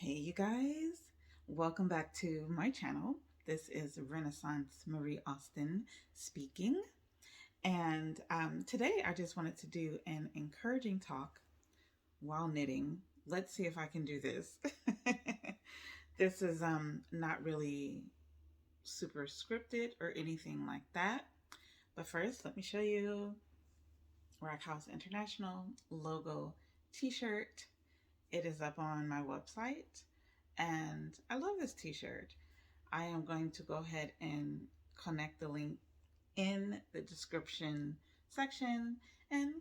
Hey, you guys, welcome back to my channel. This is Renaissance Marie Austin speaking. And today I just wanted to do an encouraging talk while knitting. Let's see if I can do this. This is not really super scripted or anything like that. But first, let me show you Raghouse International logo t-shirt. It is up on my website and I love this t-shirt. I am going to go ahead and connect the link in the description section, and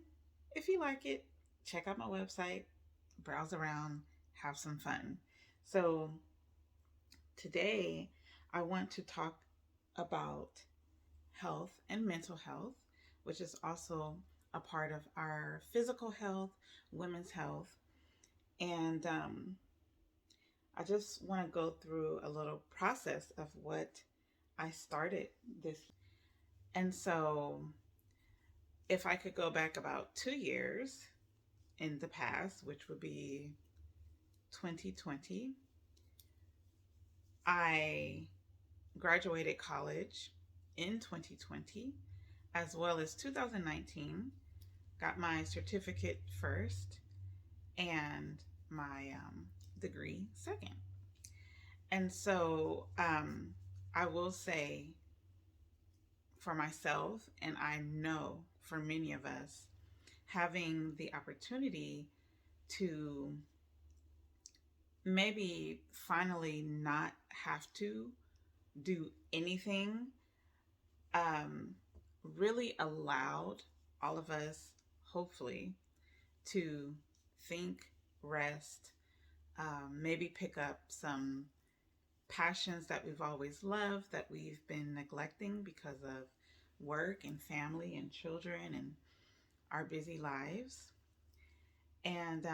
if you like it, check out my website, browse around, have some fun. So today I want to talk about health and mental health, which is also a part of our physical health, women's health. And I just want to go through a little process of what I started this. And so, if I could go back about 2 years in the past, which would be 2020, I graduated college in 2020, as well as 2019, got my certificate first and my degree second. And so I will say for myself, and I know for many of us, having the opportunity to maybe finally not have to do anything really allowed all of us, hopefully, to think, rest, maybe pick up some passions that we've always loved that we've been neglecting because of work and family and children and our busy lives. And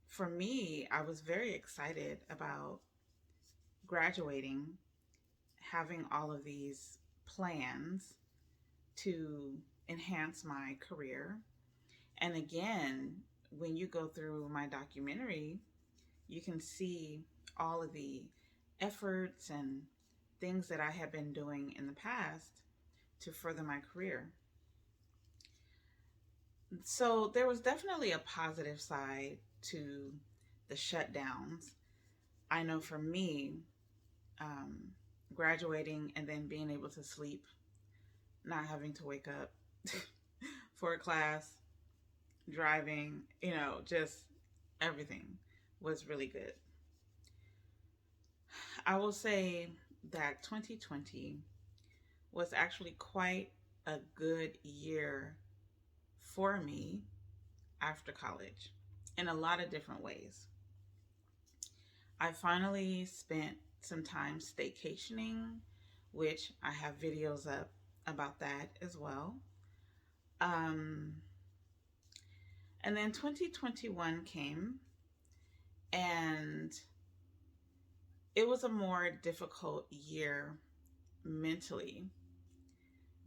for me, I was very excited about graduating, having all of these plans to enhance my career. And again, when you go through my documentary, you can see all of the efforts and things that I have been doing in the past to further my career. So there was definitely a positive side to the shutdowns. I know for me, um, graduating and then being able to sleep, not having to wake up for a class, driving, just everything was really good. I will say that 2020 was actually quite a good year for me after college in a lot of different ways. I finally spent some time staycationing, which I have videos up about that as well. Um, and then 2021 came, and it was a more difficult year mentally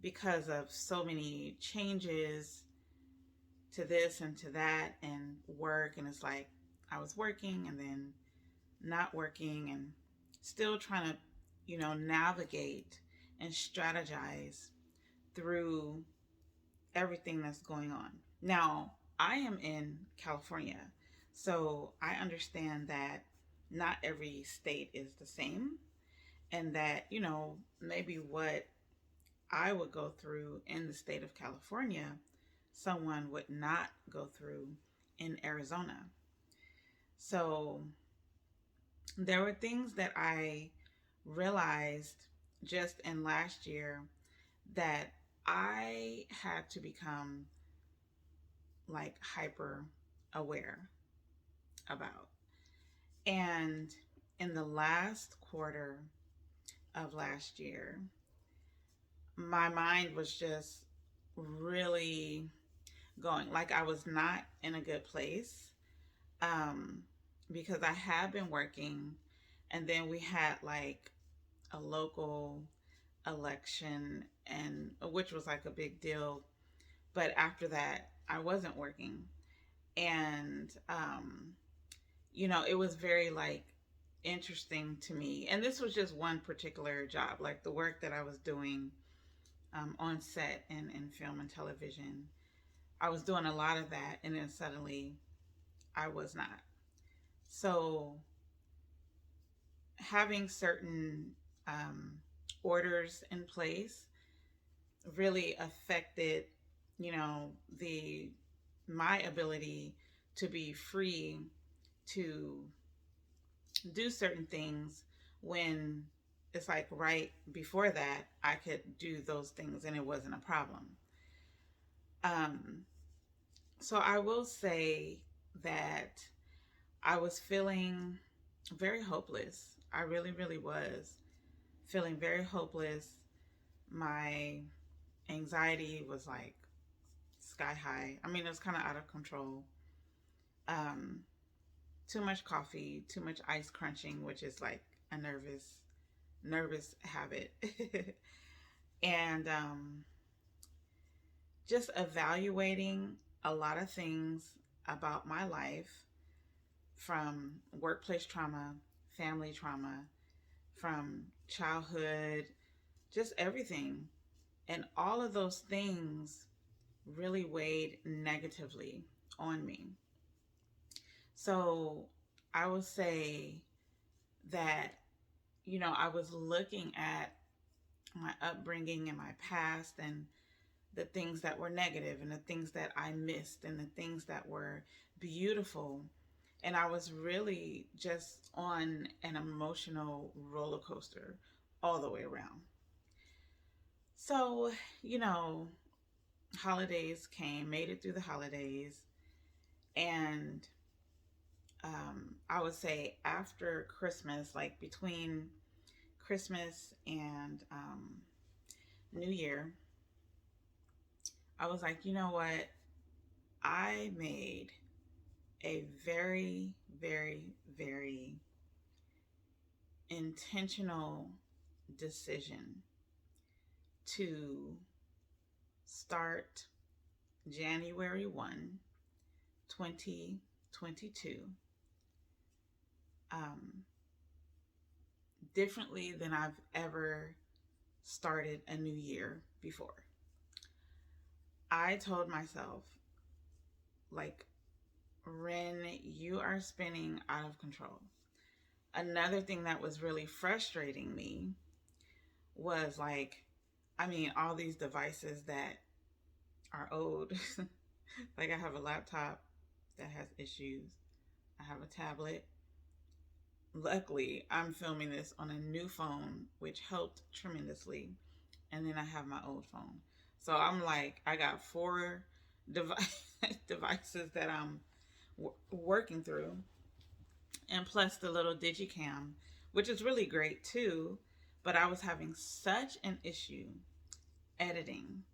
because of so many changes to this and to that and work. And it's like I was working and then not working and still trying to, navigate and strategize through everything that's going on. Now, I am in California, so I understand that not every state is the same, and that, maybe what I would go through in the state of California, someone would not go through in Arizona. So there were things that I realized just in last year that I had to become like hyper aware about. And in the last quarter of last year, my mind was just really going. Like I was not in a good place um, because I had been working, and then we had like a local election, and which was like a big deal. But after that, I wasn't working, and it was very like interesting to me. And this was just one particular job, like the work that I was doing on set and in film and television. I was doing a lot of that, and then suddenly I was not. So having certain um, orders in place really affected, you know, the my ability to be free to do certain things when it's like right before that I could do those things and it wasn't a problem. Um, so I will say that I was feeling very hopeless. I really, really was feeling very hopeless. My anxiety was like sky high. I mean, it was kind of out of control. Um, Too much coffee, too much ice crunching, which is like a nervous habit. And just evaluating a lot of things about my life, from workplace trauma, family trauma, from childhood, just everything. And all of those things really weighed negatively on me. So I would say that, I was looking at my upbringing and my past and the things that were negative and the things that I missed and the things that were beautiful. And I was really just on an emotional roller coaster all the way around. So, you know, holidays came, made it through the holidays, and I would say after Christmas, like between Christmas and New Year, I was like, you know what? I made a very, very, very intentional decision to start January 1, 2022, um, differently than I've ever started a new year before. I told myself, like, Ren, you are spinning out of control. Another thing that was really frustrating me was like, I mean, all these devices that are old. Like, I have a laptop that has issues, I have a tablet. Luckily, I'm filming this on a new phone, which helped tremendously. And then I have my old phone. So I'm like, I got four devices that I'm working through, and plus the little digicam, which is really great too. But I was having such an issue editing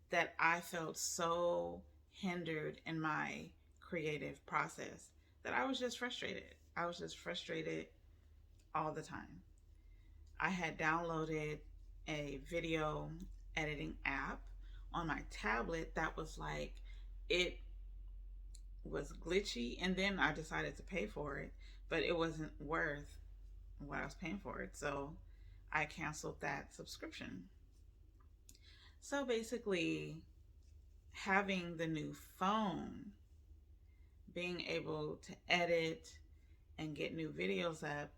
that I felt so hindered in my creative process that I was just frustrated. I was just frustrated all the time. I had downloaded a video editing app on my tablet that was like, it was glitchy, and then I decided to pay for it, but it wasn't worth what I was paying for it. So I canceled that subscription. So basically, having the new phone, being able to edit and get new videos up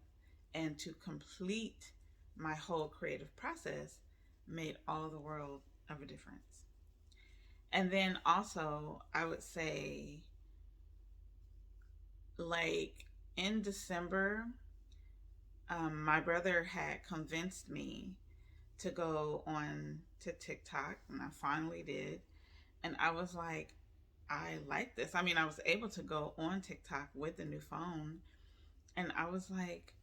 and to complete my whole creative process made all the world of a difference. And then also, I would say, like in December, my brother had convinced me to go on to TikTok, and I finally did. And I was like, I like this. I mean, I was able to go on TikTok with the new phone, and I was like,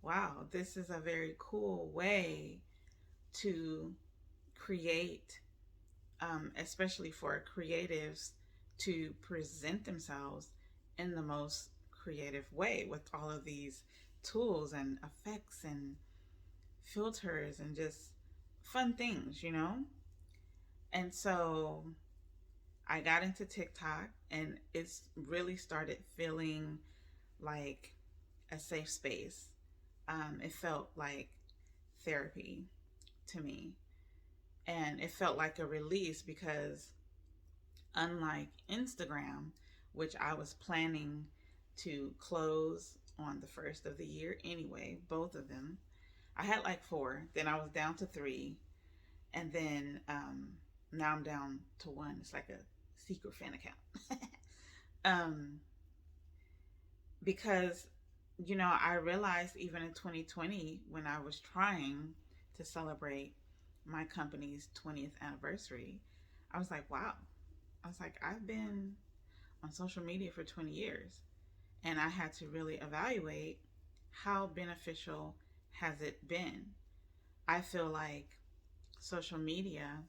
wow, this is a very cool way to create, especially for creatives, to present themselves in the most creative way with all of these tools and effects and filters and just fun things. And so I got into TikTok, and it's really started feeling like a safe space. It felt like therapy to me. And it felt like a release because, unlike Instagram, which I was planning to close on the first of the year anyway, both of them, I had like four, then I was down to three, and then now I'm down to one. It's like a secret fan account. um, because, I realized even in 2020 when I was trying to celebrate my company's 20th anniversary, I was like, wow. I was like, I've been on social media for 20 years. And I had to really evaluate how beneficial has it been. I feel like social media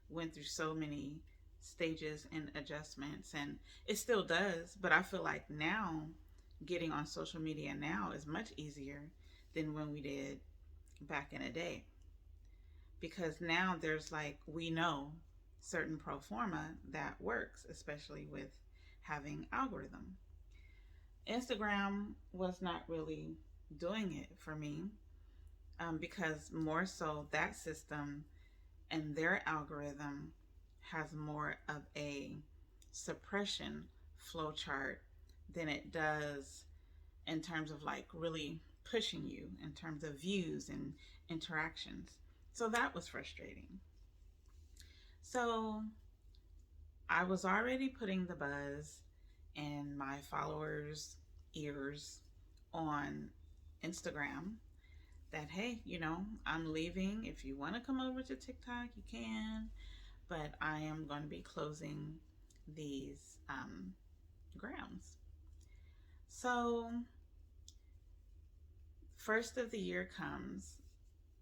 went through so many stages and adjustments, and it still does, but I feel like now getting on social media now is much easier than when we did back in the day, because now there's like, we know certain pro forma that works, especially with having algorithm. Instagram was not really doing it for me, because more so that system and their algorithm has more of a suppression flowchart than it does in terms of like really pushing you in terms of views and interactions. So that was frustrating. So I was already putting the buzz in my followers' ears on Instagram that, hey, I'm leaving. If you want to come over to TikTok, you can, but I am going to be closing these grams. So, first of the year comes,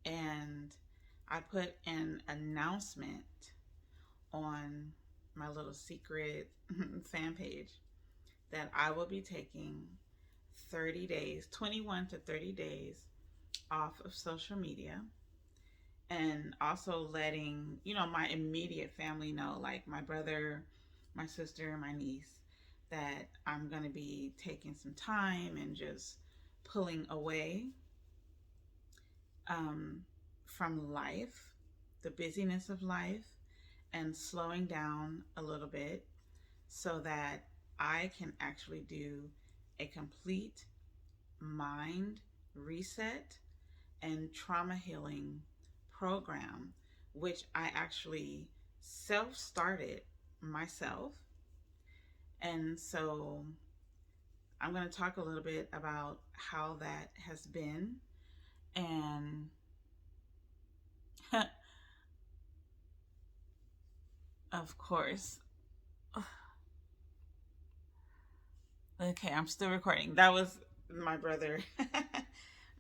and I put an announcement on my little secret fan page that I will be taking 30 days, 21 to 30 days off of social media, and also letting, my immediate family know, like my brother, my sister, my niece, that I'm going to be taking some time and just pulling away from life, the busyness of life, and slowing down a little bit so that I can actually do a complete mind reset and trauma healing program, which I actually self started myself. And so I'm going to talk a little bit about how that has been. And of course, okay, I'm still recording. That was my brother,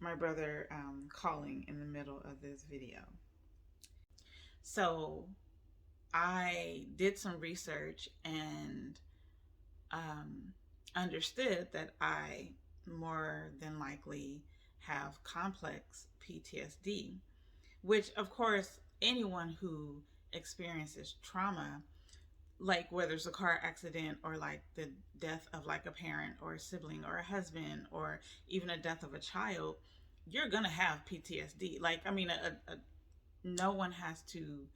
my brother calling in the middle of this video. So I did some research and um, understood that I more than likely have complex PTSD, which, of course, anyone who experiences trauma, like whether it's a car accident or like the death of like a parent or a sibling or a husband or even a death of a child, you're gonna have PTSD. Like, I mean, no one has to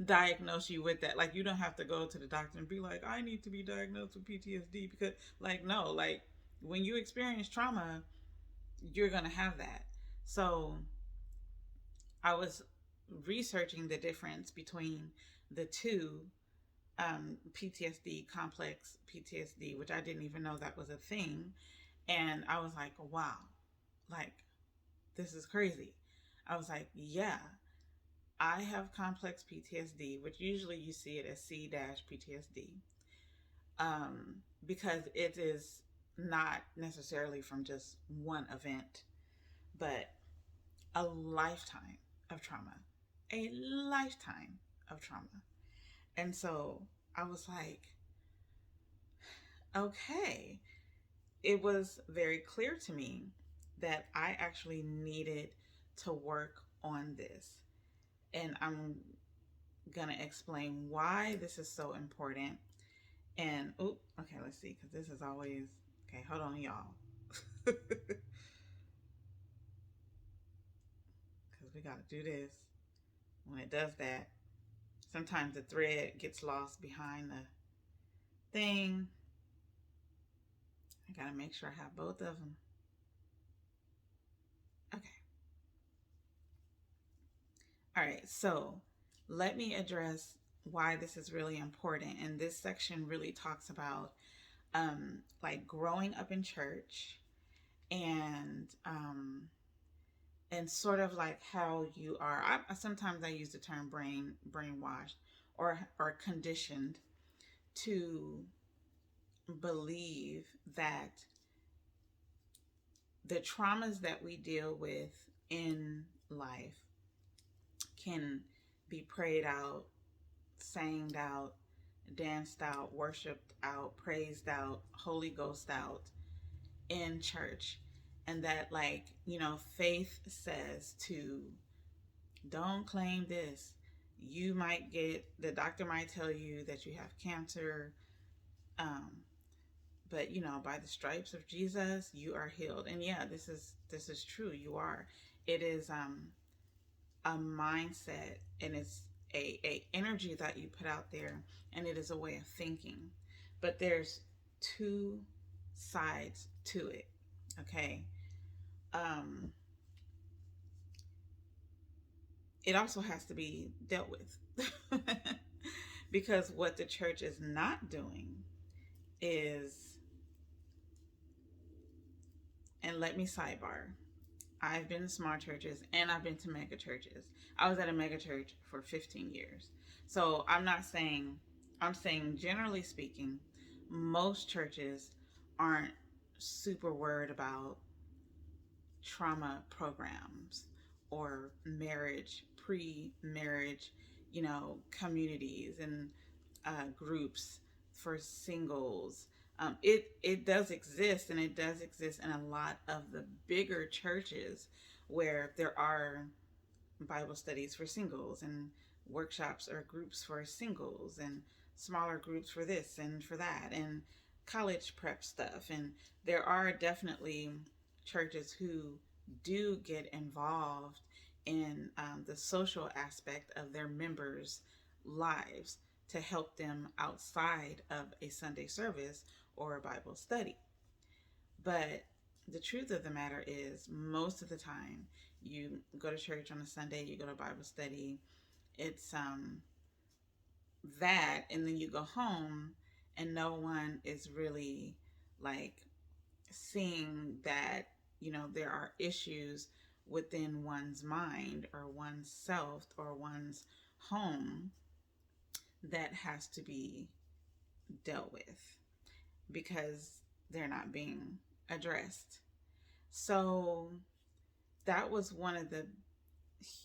diagnose you with that. Like, you don't have to go to the doctor and be like, I need to be diagnosed with PTSD, because, like, no, like, when you experience trauma, you're gonna have that. So I was researching the difference between the two, PTSD, complex PTSD, which I didn't even know that was a thing. And I was like, wow, like, this is crazy. I was like, yeah, I have complex PTSD, which usually you see it as C-PTSD, because it is not necessarily from just one event, but a lifetime of trauma, a lifetime of trauma. And so I was like, okay, it was very clear to me that I actually needed to work on this. And I'm going to explain why this is so important. And, oh, okay, let's see, because this is always, Okay, hold on, y'all. Because we got to do this. When it does that, sometimes the thread gets lost behind the thing. I got to make sure I have both of them. Okay. All right. So let me address why this is really important. And this section really talks about like growing up in church and and sort of like how you are. Sometimes I use the term brainwashed or conditioned to believe that the traumas that we deal with in life can be prayed out, sang out, danced out, worshiped out, praised out, Holy Ghost out in church. And that, like, faith says to don't claim this. You might get, the doctor might tell you that you have cancer, um, but by the stripes of Jesus you are healed. And yeah, this is true. You are. It is a mindset, and it's a energy that you put out there, and it is a way of thinking. But there's two sides to it. Okay. um it also has to be dealt with. Because what the church is not doing is, and let me sidebar, I've been to small churches and I've been to mega churches. I was at a mega church for 15 years. So I'm not saying, I'm saying generally speaking, most churches aren't super worried about trauma programs or marriage, pre-marriage, communities and groups for singles. It does exist, and it does exist in a lot of the bigger churches where there are Bible studies for singles and workshops or groups for singles and smaller groups for this and for that and college prep stuff. And there are definitely churches who do get involved in the social aspect of their members' lives to help them outside of a Sunday service or a Bible study. But the truth of the matter is, most of the time, you go to church on a Sunday, you go to Bible study, it's that, and then you go home, and no one is really like seeing that there are issues within one's mind or one's self or one's home that has to be dealt with because they're not being addressed. So that was one of the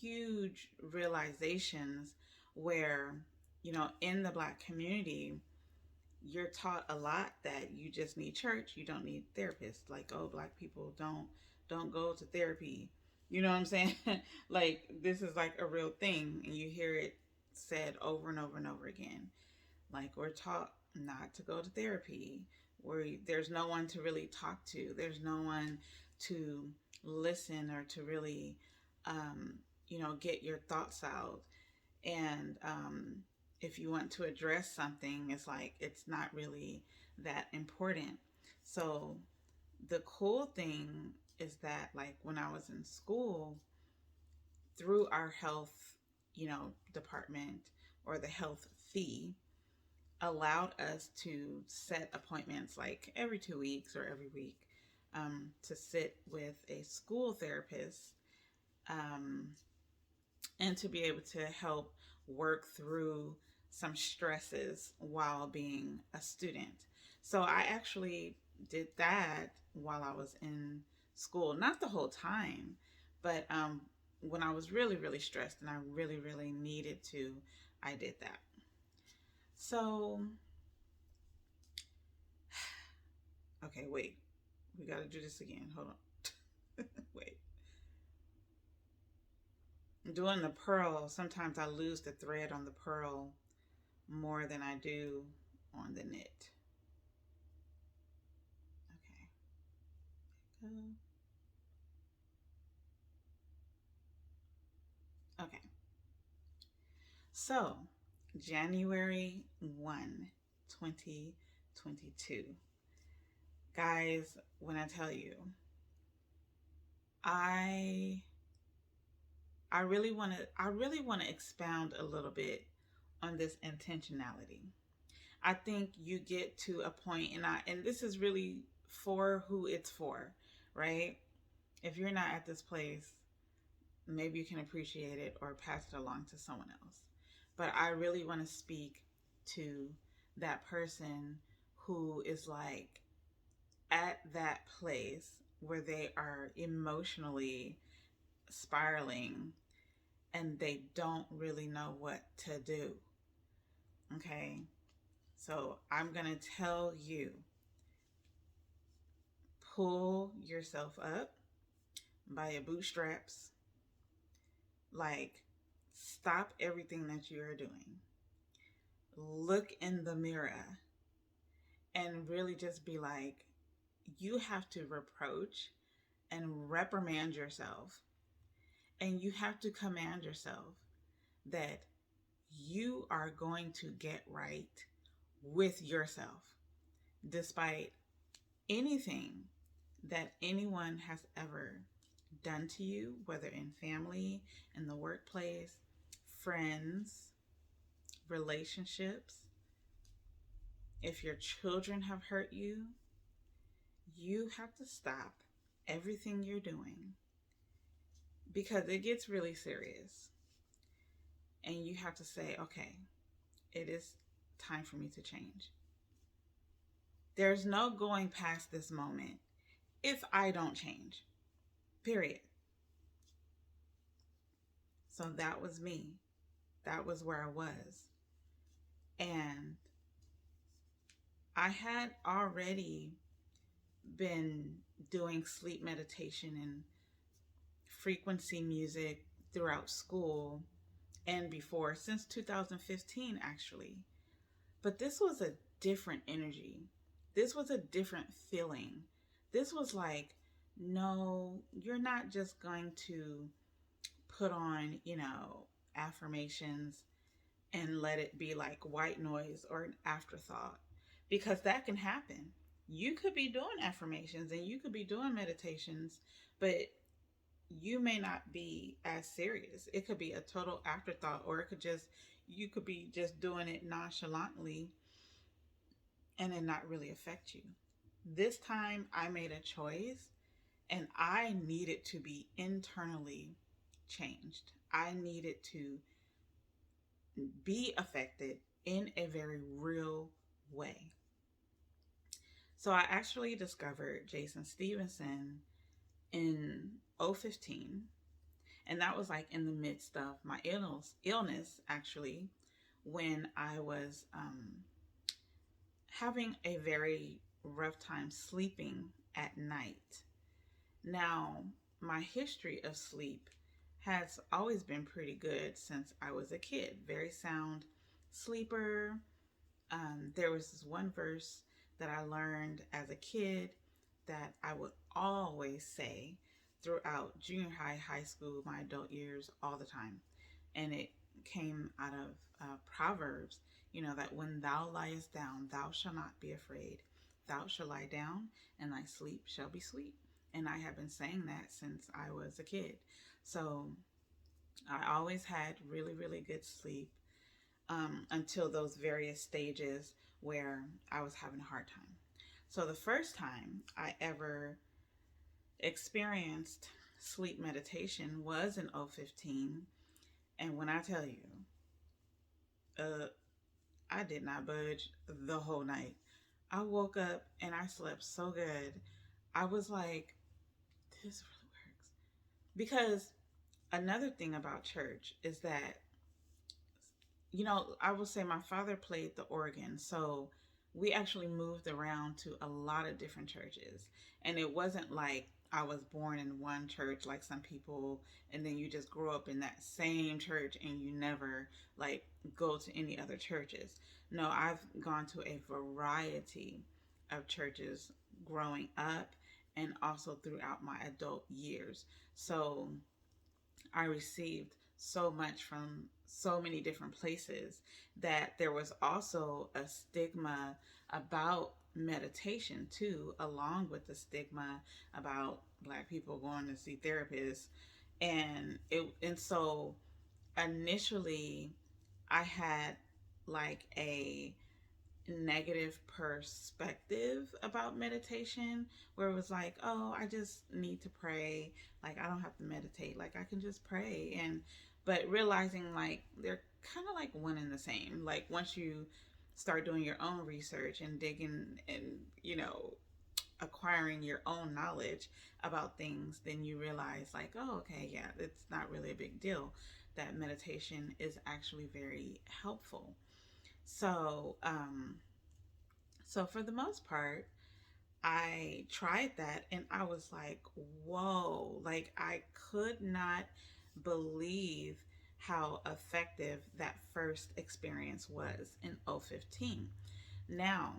huge realizations where, in the Black community, you're taught a lot that you just need church, you don't need therapists. Like, oh, Black people don't go to therapy. You know what I'm saying? Like, this is like a real thing, and you hear it said over and over and over again. Like, we're taught not to go to therapy, where there's no one to really talk to, there's no one to listen or to really get your thoughts out. And if you want to address something, it's like it's not really that important. So the cool thing is that, like, when I was in school, through our health, department, or the health fee, allowed us to set appointments like every 2 weeks or every week, to sit with a school therapist, um, and to be able to help work through some stresses while being a student. So I actually did that while I was in school, not the whole time, but when I was really, really stressed and I really, really needed to, I did that. So, okay, wait, we got to do this again. Hold on. Wait. Doing the purl, sometimes I lose the thread on the purl more than I do on the knit. Okay. go. Okay. So, January 1, 2022. Guys, when I tell you, I I really want to expound a little bit on this intentionality. I think you get to a point, and this is really for who it's for, right? If you're not at this place, maybe you can appreciate it or pass it along to someone else. But I really want to speak to that person who is like at that place where they are emotionally spiraling and they don't really know what to do. Okay. So I'm going to tell you, pull yourself up by your bootstraps. Like, stop everything that you are doing. Look in the mirror and really just be like, you have to reproach and reprimand yourself. And you have to command yourself that you are going to get right with yourself, despite anything that anyone has ever done to you, whether in family, in the workplace, friends, relationships. If your children have hurt you, you have to stop everything you're doing because it gets really serious. And you have to say, okay, it is time for me to change. There's no going past this moment if I don't change, period. So that was me. That was where I was. And I had already been doing sleep meditation and frequency music throughout school and before, since 2015 actually. But this was a different energy. This was a different feeling. This was like, no, you're not just going to put on, affirmations and let it be like white noise or an afterthought, because that can happen. You could be doing affirmations and you could be doing meditations, but you may not be as serious. It could be a total afterthought, or you could be just doing it nonchalantly and it not really affect you. This time I made a choice and I needed to be internally changed. I needed to be affected in a very real way. So I actually discovered Jason Stevenson in 015, and that was like in the midst of my illness actually, when I was having a very rough time sleeping at night. Now, my history of sleep has always been pretty good since I was a kid. Very sound sleeper. There was this one verse that I learned as a kid that I would always say throughout junior high, high school, my adult years, all the time. And it came out of Proverbs, that when thou liest down, thou shalt not be afraid. Thou shalt lie down, and thy sleep shall be sweet. And I have been saying that since I was a kid. So I always had really, really good sleep until those various stages where I was having a hard time. So the first time I ever experienced sleep meditation was in 015. And when I tell you, uh, I did not budge the whole night. I woke up and I slept so good. I was like, this really works. Because another thing about church is that, I will say my father played the organ. So we actually moved around to a lot of different churches. And it wasn't like I was born in one church like some people, and then you just grow up in that same church and you never like go to any other churches. No, I've gone to a variety of churches growing up and also throughout my adult years. So I received so much from so many different places that there was also a stigma about meditation too, along with the stigma about Black people going to see therapists. And so initially I had like a negative perspective about meditation, where it was like, oh, I just need to pray, like I don't have to meditate, like I can just pray. And but realizing like they're kind of like one and the same. Like once you start doing your own research and digging and acquiring your own knowledge about things, then you realize like, oh, okay, yeah, it's not really a big deal, that meditation is actually very helpful. So um so for the most part, I tried that and I was like, whoa, like I could not believe how effective that first experience was in 015. Now,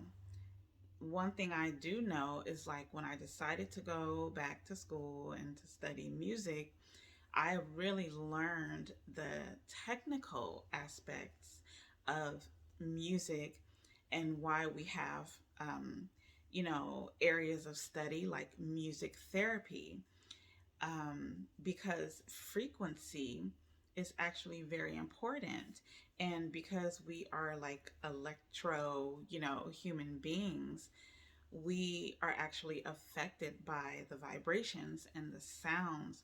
one thing I do know is like when I decided to go back to school and to study music, I really learned the technical aspects of music and why we have, areas of study like music therapy, because frequency is actually very important. And because we are like electro, human beings, we are actually affected by the vibrations and the sounds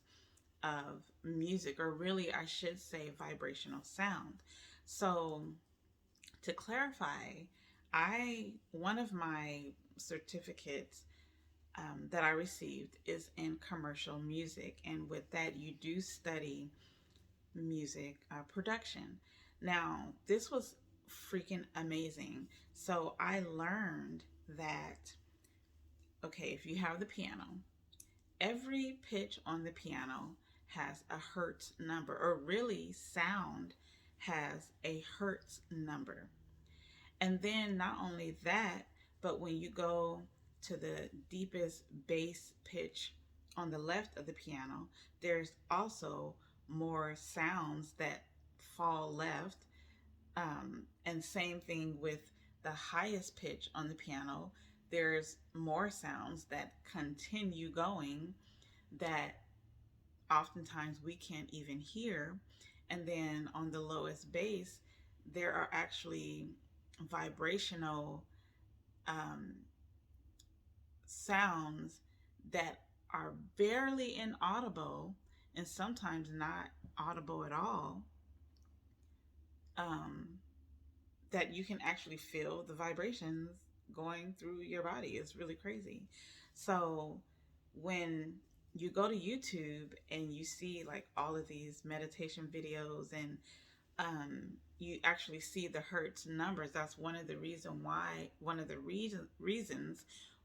of music, or really, I should say, vibrational sound. So, to clarify, I one of my certificates that I received is in commercial music, and with that, you do study music production. Now, this was freaking amazing. So, I learned that okay, if you have the piano, every pitch on the piano has a hertz number, or really, sound has a hertz number. And then not only that, but when you go to the deepest bass pitch on the left of the piano, there's also more sounds that fall left. And same thing with the highest pitch on the piano, there's more sounds that continue going that oftentimes we can't even hear. And then on the lowest bass, there are actually vibrational um, sounds that are barely inaudible and sometimes not audible at all, um, that you can actually feel the vibrations going through your body. It's really crazy. So when you go to YouTube and you see like all of these meditation videos, and you actually see the hertz numbers, that's one of the reasons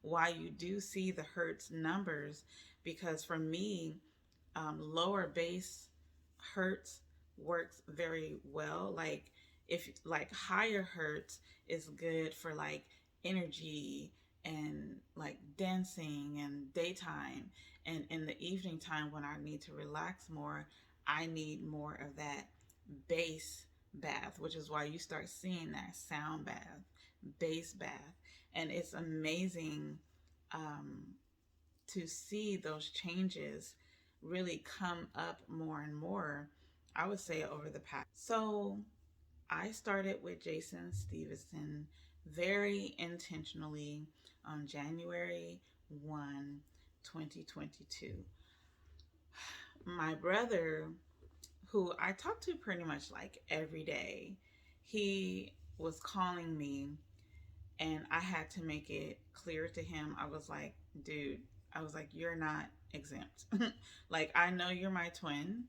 why you do see the hertz numbers. Because for me, lower bass hertz works very well. Like if like higher hertz is good for like energy and like dancing and daytime, and in the evening time when I need to relax more, I need more of that bass bath, which is why you start seeing that sound bath, bass bath. And it's amazing um, to see those changes really come up more and more, I would say, over the past. So I started with Jason Stevenson very intentionally on January 1, 2022. My brother, who I talk to pretty much like every day, he was calling me, and I had to make it clear to him. I was like, dude, I was like, you're not exempt. Like, I know you're my twin,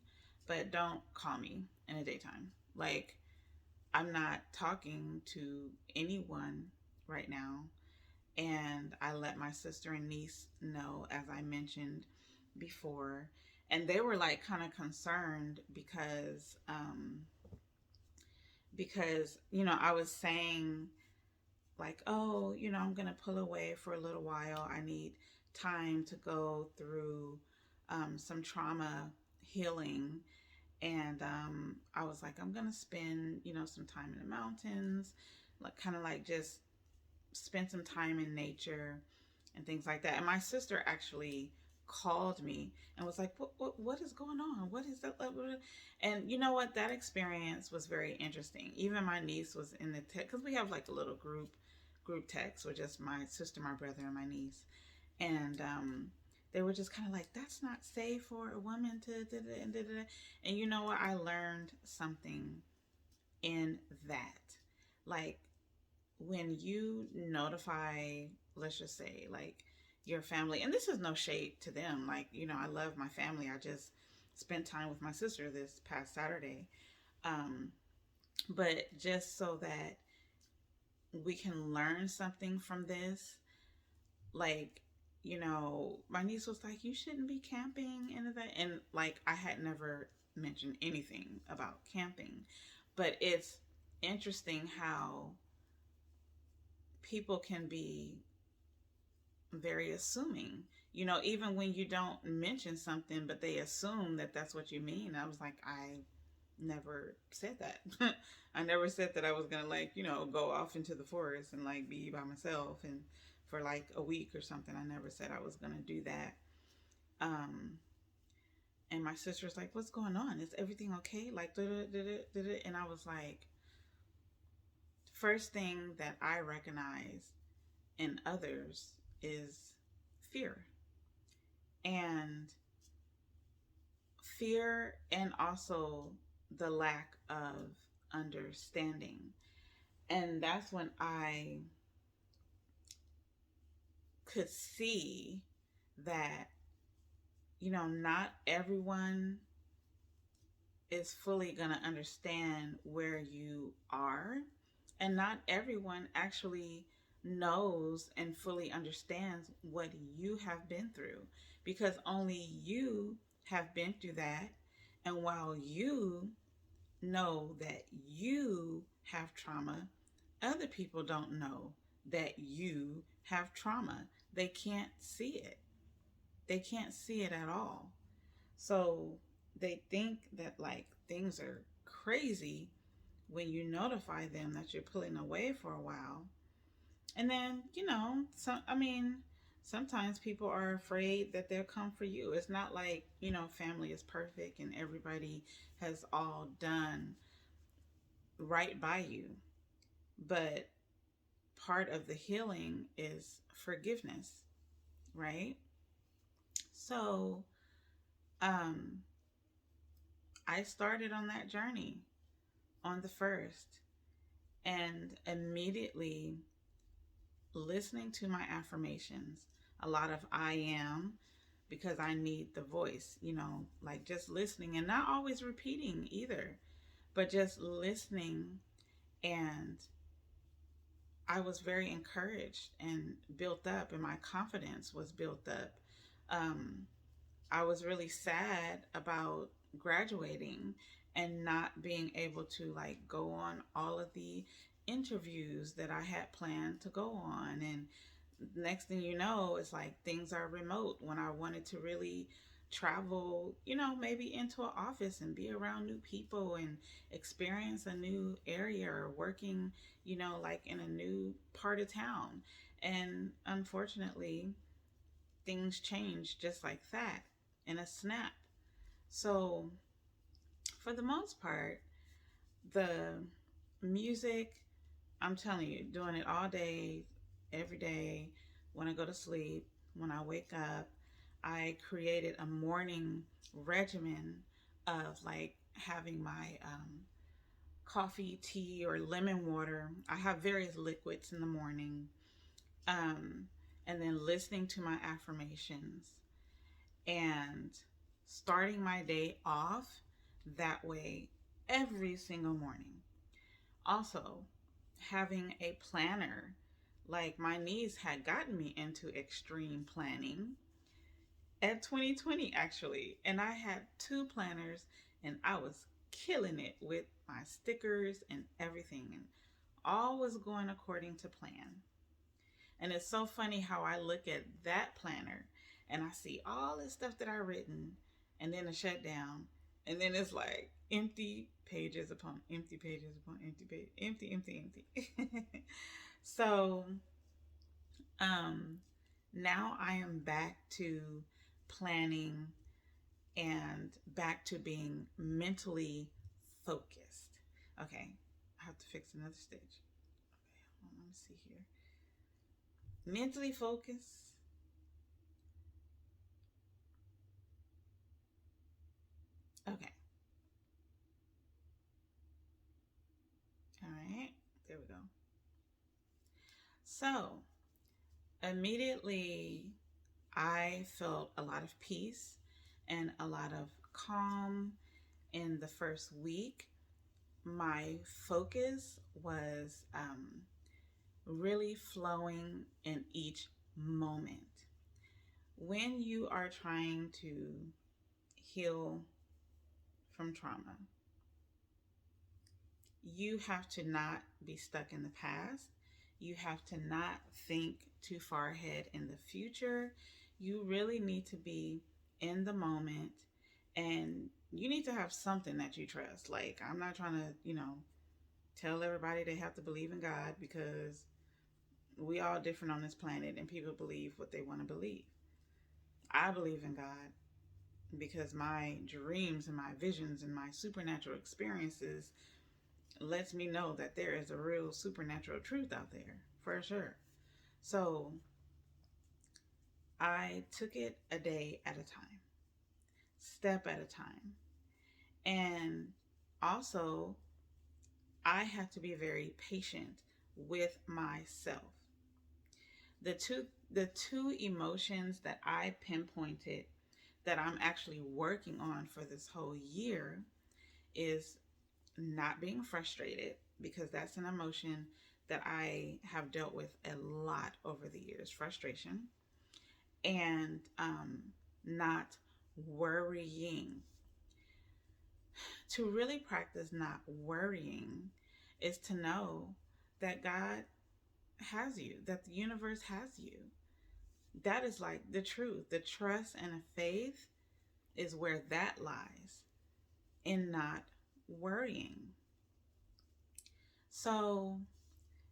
but don't call me in the daytime. Like, I'm not talking to anyone right now. And I let my sister and niece know, as I mentioned before. And they were like kind of concerned because I was saying like, oh, I'm gonna pull away for a little while. I need time to go through some trauma healing. And I was like, I'm going to spend, some time in the mountains, like kind of like just spend some time in nature and things like that. And my sister actually called me and was like, what is going on? What is that? And you know what? That experience was very interesting. Even my niece was in the text, because we have like a little group text with just my sister, my brother, and my niece. And they were just kind of like, that's not safe for a woman to da, da, da, da. And you know what? I learned something in that. Like, when you notify, let's just say, like, your family, and this is no shade to them, like, I love my family. I just spent time with my sister this past Saturday. um but just so that we can learn something from this, like, my niece was like, you shouldn't be camping and that, and like, I had never mentioned anything about camping. But it's interesting how people can be very assuming, even when you don't mention something, but they assume that that's what you mean. I was like, I never said that. I never said that I was gonna, like, go off into the forest and like be by myself and for like a week or something. I never said I was gonna do that. Um, and my sister's like, "What's going on? Is everything okay?" Like, and I was like, first thing that I recognize in others is fear. And fear, and also the lack of understanding. And that's when I could see that, not everyone is fully going to understand where you are, and not everyone actually knows and fully understands what you have been through, because only you have been through that. And while you know that you have trauma, other people don't know that you have trauma. They can't see it. They can't see it at all. So they think that, like, things are crazy when you notify them that you're pulling away for a while. And then, sometimes people are afraid that they'll come for you. It's not like, family is perfect and everybody has all done right by you. But part of the healing is forgiveness, right? So, um, I started on that journey on the first, and immediately listening to my affirmations, a lot of I am, because I need the voice, like just listening and not always repeating either, but just listening. And I was very encouraged and built up, and my confidence was built up. Um, I was really sad about graduating and not being able to, like, go on all of the interviews that I had planned to go on. And next thing you know, it's like things are remote when I wanted to really travel, maybe into an office and be around new people and experience a new area, or working, like in a new part of town. And unfortunately, things change just like that in a snap. So, for the most part, the music, I'm telling you, doing it all day, every day, when I go to sleep, when I wake up. I created a morning regimen of, like, having my coffee, tea, or lemon water. I have various liquids in the morning. Um, and then listening to my affirmations and starting my day off that way every single morning. Also, having a planner. Like, my niece had gotten me into extreme planning at 2020, actually, and I had two planners, and I was killing it with my stickers and everything, and all was going according to plan. And it's so funny how I look at that planner and I see all this stuff that I've written and then a shutdown. And then it's like empty pages upon empty pages upon empty page, empty, empty, empty. So um, now I am back to planning and back to being mentally focused. Okay, I have to fix another stitch. Okay, let me see here. Mentally focused. Okay, all right, there we go. So immediately I felt a lot of peace and a lot of calm in the first week. My focus was really flowing in each moment. When you are trying to heal from trauma, you have to not be stuck in the past. You have to not think too far ahead in the future. You really need to be in the moment, and you need to have something that you trust. Like, I'm not trying to, tell everybody they have to believe in God, because we all different on this planet and people believe what they want to believe. I believe in God because my dreams and my visions and my supernatural experiences lets me know that there is a real supernatural truth out there for sure. So I took it a day at a time, step at a time. And also, I had to be very patient with myself. The two emotions that I pinpointed that I'm actually working on for this whole year is not being frustrated, because that's an emotion that I have dealt with a lot over the years, frustration, and not worrying. To really practice not worrying is to know that God has you, that the universe has you. That is like the truth. The trust and the faith is where that lies, in not worrying. So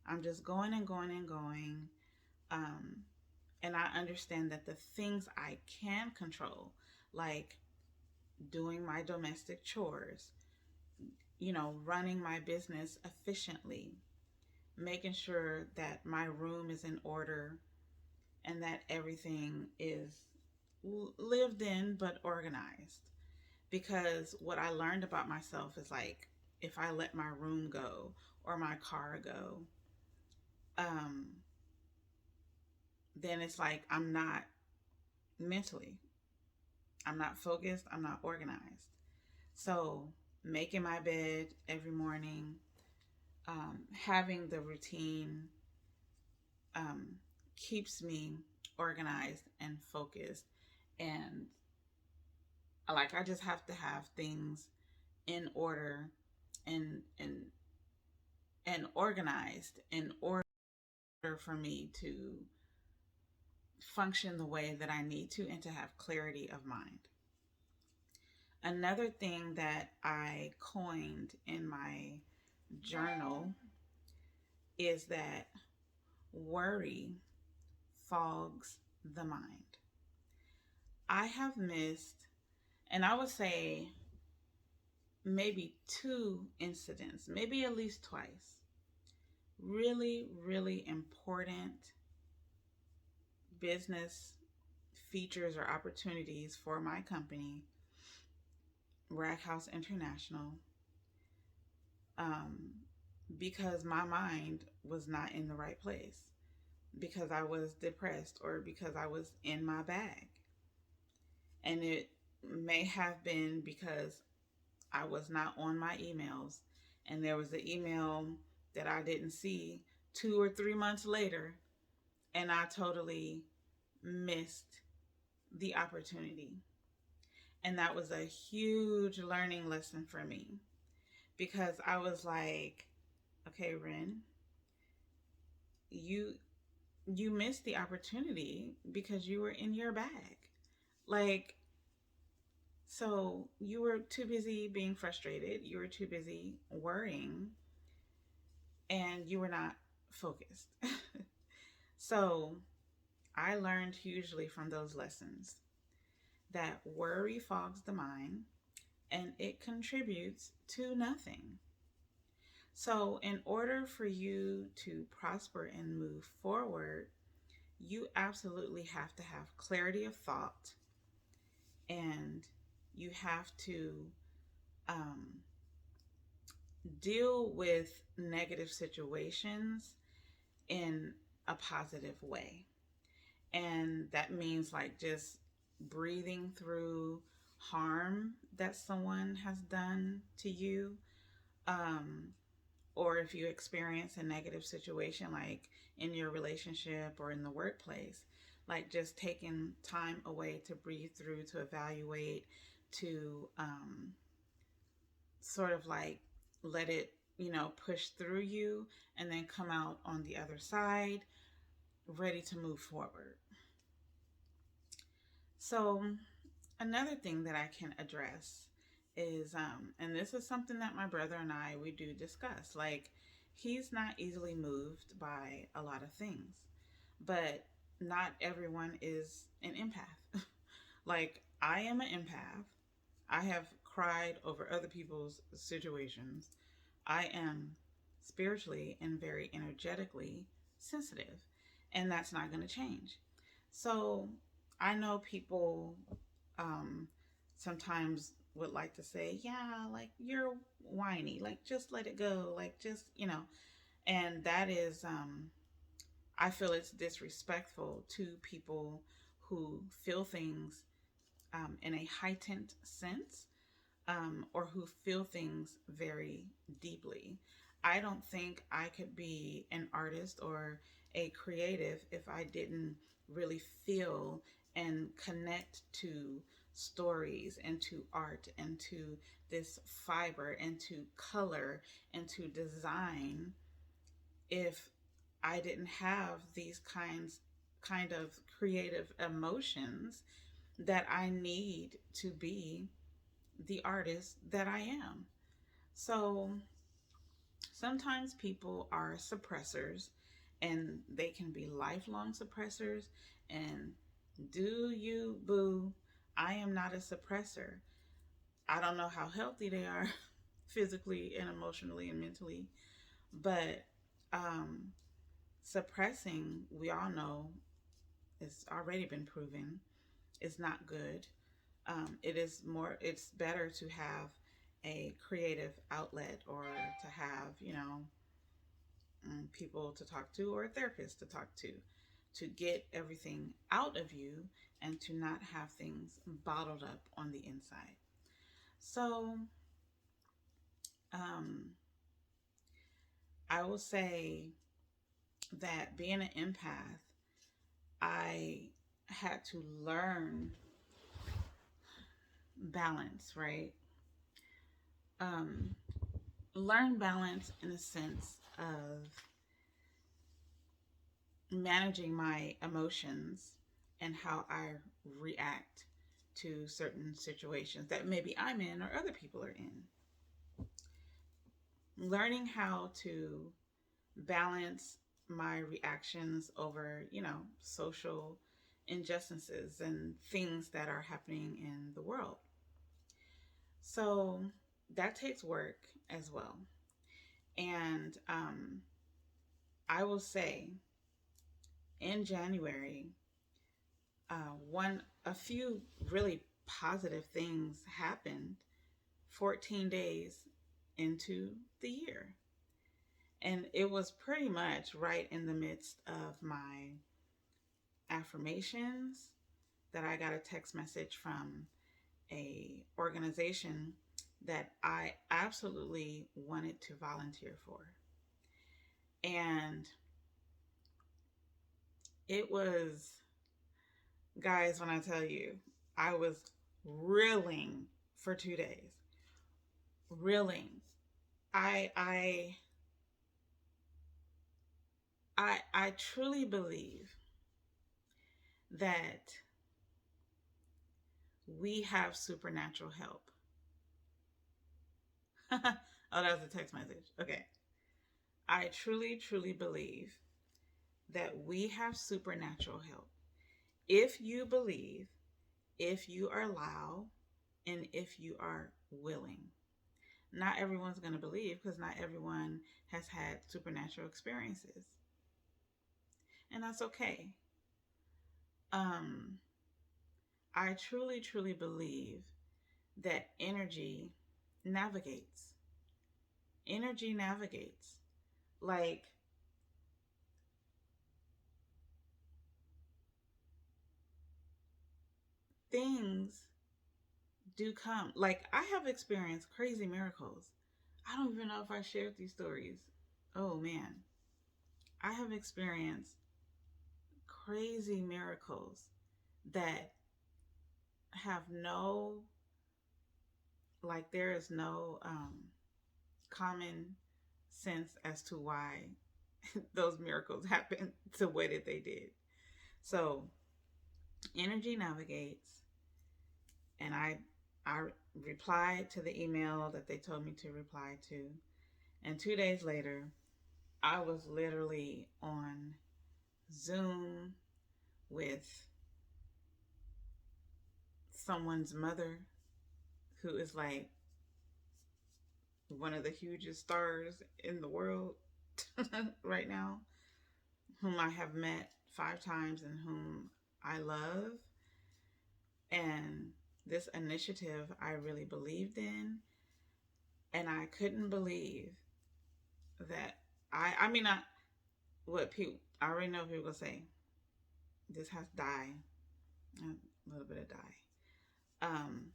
I'm just going and going and going. Um, and I understand that the things I can control, like doing my domestic chores, running my business efficiently, making sure that my room is in order and that everything is lived in but organized. Because what I learned about myself is like, if I let my room go or my car go, um, then it's like mentally, I'm not focused, I'm not organized. So making my bed every morning, having the routine, um, keeps me organized and focused. And like, I just have to have things in order and and organized in order for me to function the way that I need to and to have clarity of mind. Another thing that I coined in my journal is that worry fogs the mind. I have missed, and I would say maybe two incidents, maybe at least twice, really, really important business features or opportunities for my company, Raghouse International, um, because my mind was not in the right place, because I was depressed or because I was in my bag. And it may have been because I was not on my emails, and there was an email that I didn't see 2 or 3 months later, and I totally missed the opportunity. And that was a huge learning lesson for me, because I was like, okay, Ren, you you missed the opportunity because you were in your bag. Like, so you were too busy being frustrated, you were too busy worrying, and you were not focused. So I learned hugely from those lessons that worry fogs the mind and it contributes to nothing. So, in order for you to prosper and move forward, you absolutely have to have clarity of thought, and you have to um, deal with negative situations in a positive way. And that means like just breathing through harm that someone has done to you. Um, or if you experience a negative situation, like in your relationship or in the workplace, like just taking time away to breathe through, to evaluate, to sort of like let it, push through you and then come out on the other side ready to move forward. So, another thing that I can address is, and this is something that my brother and I, we do discuss. Like, he's not easily moved by a lot of things, but not everyone is an empath. Like, I am an empath. I have cried over other people's situations. I am spiritually and very energetically sensitive, and that's not going to change. So I know people um, sometimes would like to say, yeah, like you're whiny, like just let it go, like just, and that is, I feel it's disrespectful to people who feel things in a heightened sense, or who feel things very deeply. I don't think I could be an artist or a creative if I didn't really feel and connect to stories and to art and to this fiber and to color and to design if I didn't have these kind of creative emotions that I need to be the artist that I am. So sometimes people are suppressors and they can be lifelong suppressors. And do you, boo? I am not a suppressor. I don't know how healthy they are physically and emotionally and mentally, but um, suppressing, we all know, it's already been proven, is not good. It's better to have a creative outlet or to have, people to talk to or a therapist to talk to get everything out of you and to not have things bottled up on the inside. So, um, I will say that being an empath, I had to balance, right? Um, learn balance in a sense of managing my emotions and how I react to certain situations that maybe I'm in or other people are in. Learning how to balance my reactions over, social injustices and things that are happening in the world. So that takes work as well. And I will say in January, a few really positive things happened 14 days into the year. And it was pretty much right in the midst of my affirmations that I got a text message from a organization that I absolutely wanted to volunteer for. And it was, guys, when I tell you, I was reeling for 2 days. Reeling. I I truly believe that we have supernatural help. Oh, that was a text message. Okay. I truly, truly believe that we have supernatural help. If you believe, if you are loud, and if you are willing. Not everyone's going to believe because not everyone has had supernatural experiences. And that's okay. Um, I truly, truly believe that navigates. Energy navigates. Like things do come. Like I have experienced crazy miracles. I don't even know if I shared these stories. Oh man. I have experienced crazy miracles that have no, like, there is no common sense as to why those miracles happened the way that they did. So, energy navigates, and I replied to the email that they told me to reply to, and 2 days later, I was literally on Zoom with someone's mother who is like one of the hugest stars in the world right now, whom I have met 5 times and whom I love. And this initiative I really believed in. And I couldn't believe that I mean, what people, I already know people will say, this has die, a little bit of die. Um,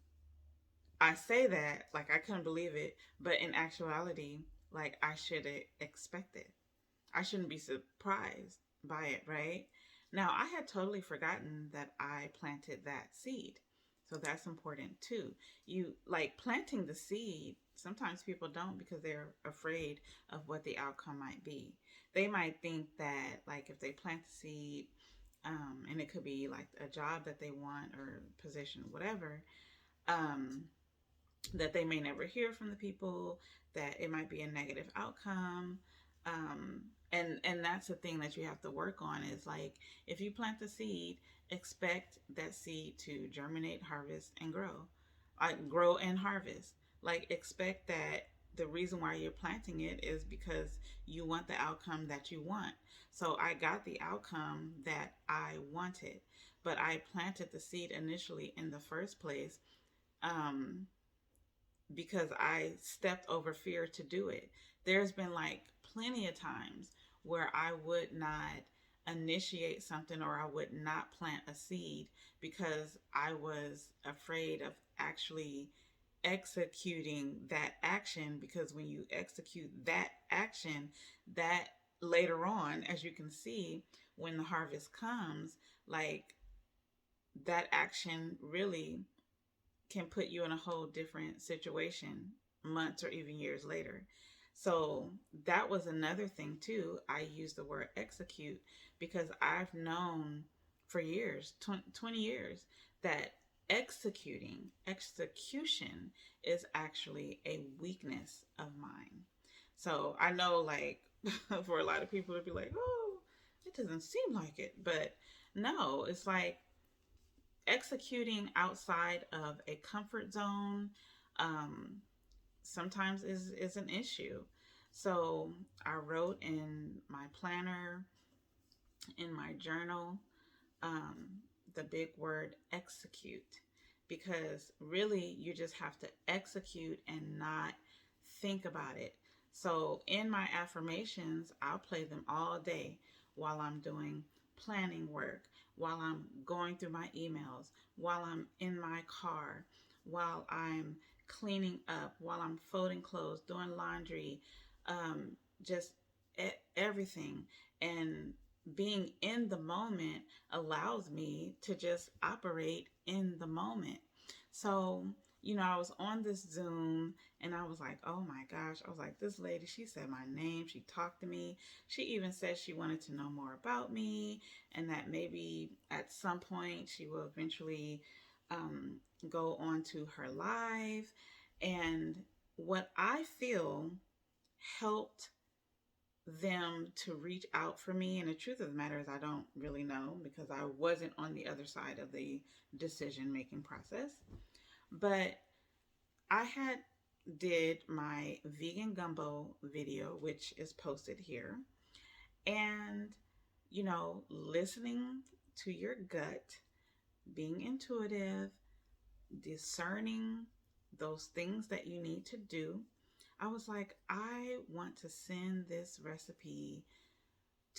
I say that like I couldn't believe it, but in actuality, like I should expect it. I shouldn't be surprised by it, right? Now, I had totally forgotten that I planted that seed. So that's important too. You like planting the seed, sometimes people don't because they're afraid of what the outcome might be. They might think that, like, if they plant the seed, and it could be like a job that they want or position, whatever, um, that they may never hear from the people, that it might be a negative outcome. And that's the thing that you have to work on is like if you plant the seed, expect that seed to germinate, harvest, and grow. Grow and harvest. Like expect that the reason why you're planting it is because you want the outcome that you want. So I got the outcome that I wanted, but I planted the seed initially in the first place, um, because I stepped over fear to do it. There's been like plenty of times where I would not initiate something or I would not plant a seed because I was afraid of actually executing that action, because when you execute that action, that later on, as you can see, when the harvest comes, like that action really can put you in a whole different situation months or even years later. So that was another thing too. I use the word execute because I've known for years, 20 years, that execution is actually a weakness of mine. So I know, like, for a lot of people to be like, oh, it doesn't seem like it. But no, it's like executing outside of a comfort zone, um, sometimes is an issue. So I wrote in my planner, in my journal, um, the big word execute, because really you just have to execute and not think about it. So in my affirmations, I'll play them all day while I'm doing planning work, while I'm going through my emails, while I'm in my car, while I'm cleaning up, while I'm folding clothes, doing laundry, um, just everything. And being in the moment allows me to just operate in the moment. So, I was on this Zoom and I was like, oh my gosh. I was like, this lady, she said my name. She talked to me. She even said she wanted to know more about me and that maybe at some point she will eventually um, go on to her live. And what I feel helped them to reach out for me, and the truth of the matter is I don't really know because I wasn't on the other side of the decision making process, but I had did my vegan gumbo video, which is posted here, and listening to your gut, being intuitive, discerning those things that you need to do. I was like, I want to send this recipe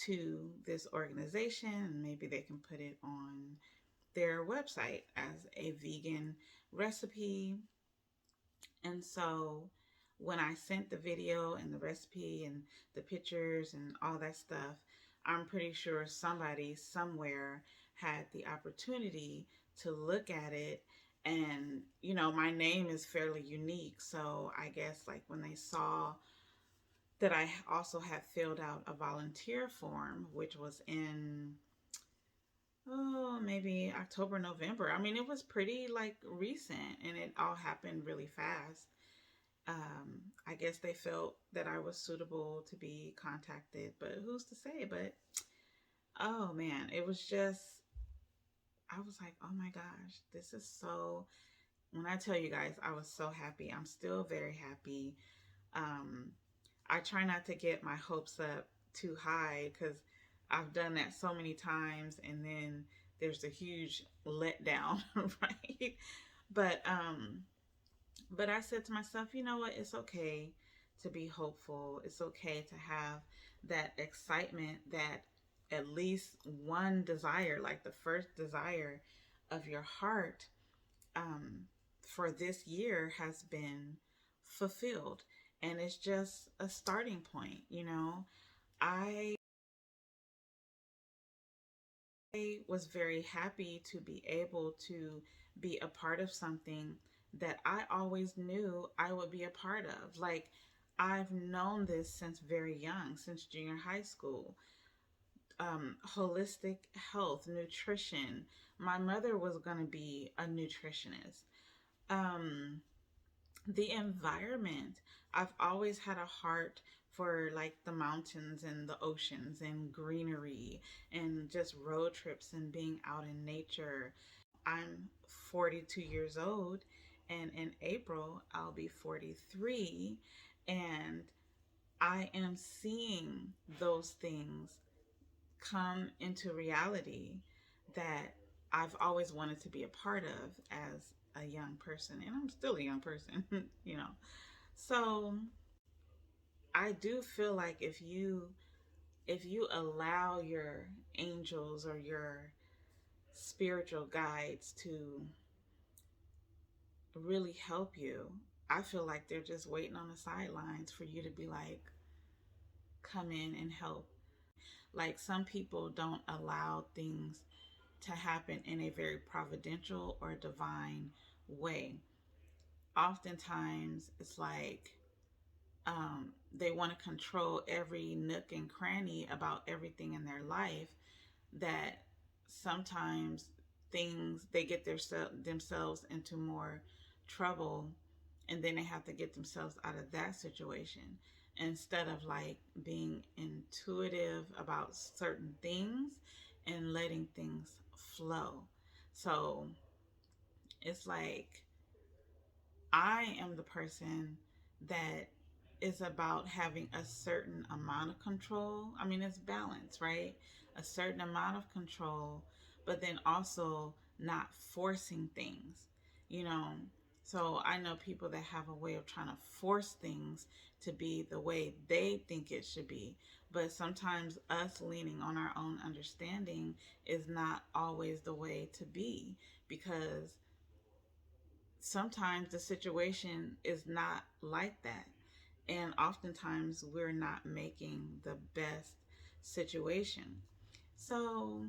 to this organization and maybe they can put it on their website as a vegan recipe. And so when I sent the video and the recipe and the pictures and all that stuff, I'm pretty sure somebody somewhere had the opportunity to look at it. And, my name is fairly unique. So I guess like when they saw that I also had filled out a volunteer form, which was in, oh, maybe October, November. I mean, it was pretty like recent and it all happened really fast. I guess they felt that I was suitable to be contacted, but who's to say? But oh man, it was just, I was like, oh my gosh, this is so. When I tell you guys, I was so happy. I'm still very happy. Um, I try not to get my hopes up too high because I've done that so many times, and then there's a huge letdown, right? But um, but I said to myself, you know what? It's okay to be hopeful. It's okay to have that excitement that at least one desire, like the first desire of your heart, um, for this year has been fulfilled. And it's just a starting point. I was very happy to be able to be a part of something that I always knew I would be a part of. Like, I've known this since very young, since junior high school. Holistic health, nutrition. My mother was going to be a nutritionist. Um, the environment. I've always had a heart for like the mountains and the oceans and greenery and just road trips and being out in nature. I'm 42 years old and in April I'll be 43, and I am seeing those things come into reality that I've always wanted to be a part of as a young person, and I'm still a young person, you know. So I do feel like if you allow your angels or your spiritual guides to really help you, I feel like they're just waiting on the sidelines for you to be like, come in and help. Like some people don't allow things to happen in a very providential or divine way. Oftentimes, it's like they want to control every nook and cranny about everything in their life, that sometimes things they get themselves into more trouble, and then they have to get themselves out of that situation instead of like being intuitive about certain things and letting things flow. So it's like I am the person that is about having a certain amount of control. I mean, it's balance, right? A certain amount of control, but then also not forcing things, you know? So I know people that have a way of trying to force things to be the way they think it should be. But sometimes us leaning on our own understanding is not always the way to be, because sometimes the situation is not like that. And oftentimes we're not making the best situation. So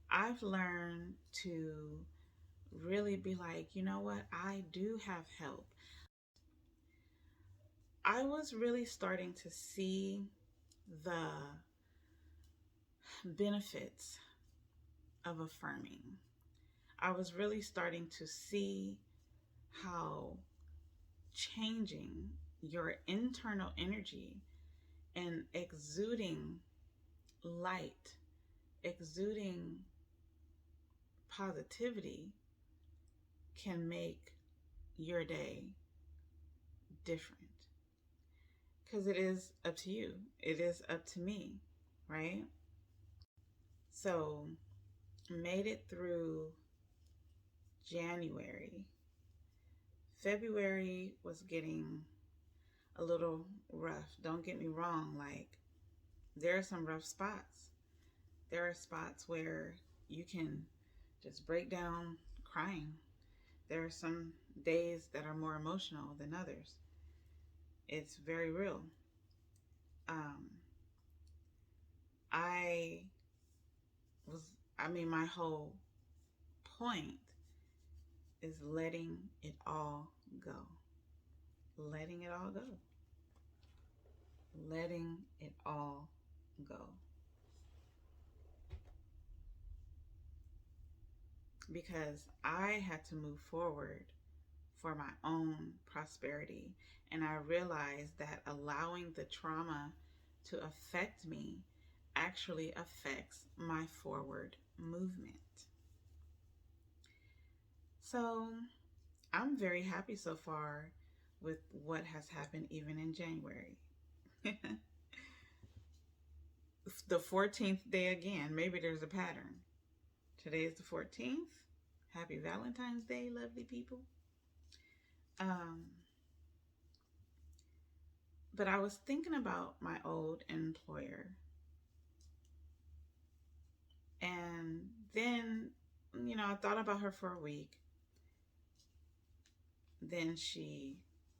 I've learned to really be like, you know what, I do have help. I was really starting to see the benefits of affirming. I was really starting to see how changing your internal energy and exuding light, exuding positivity can make your day different. Because it is up to you, it is up to me, right? So, made it through January. February was getting a little rough. Don't get me wrong, like, there are some rough spots. There are spots where you can just break down crying. There are some days that are more emotional than others. It's very real. Um, I was, my whole point is letting it all go. Letting it all go. Letting it all go. Because I had to move forward for my own prosperity. And I realized that allowing the trauma to affect me actually affects my forward movement. So I'm very happy so far with what has happened even in January. The 14th day again, maybe there's a pattern. Today is the 14th. Happy Valentine's Day, lovely people. Um, but I was thinking about my old employer. And then, I thought about her for a week. Then she